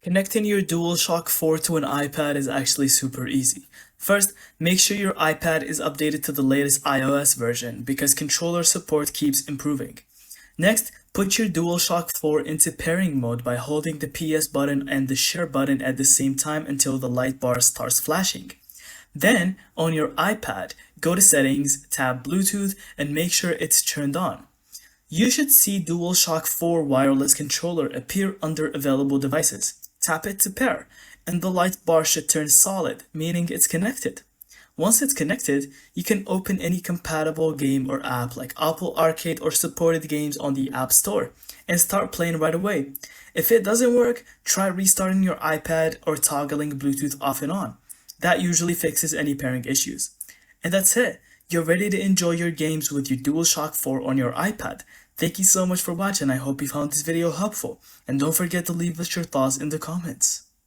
Connecting your DualShock 4 to an iPad is actually super easy. First, make sure your iPad is updated to the latest iOS version because controller support keeps improving. Next, put your DualShock 4 into pairing mode by holding the PS button and the share button at the same time until the light bar starts flashing. Then, on your iPad, go to Settings, tab Bluetooth, and make sure it's turned on. You should see DualShock 4 wireless controller appear under available devices. Tap it to pair, and the light bar should turn solid, meaning it's connected. Once it's connected, you can open any compatible game or app like Apple Arcade or supported games on the App Store and start playing right away. If it doesn't work, try restarting your iPad or toggling Bluetooth off and on. That usually fixes any pairing issues. And that's it. You're ready to enjoy your games with your DualShock 4 on your iPad. Thank you so much for watching. I hope you found this video helpful. And don't forget to leave us your thoughts in the comments.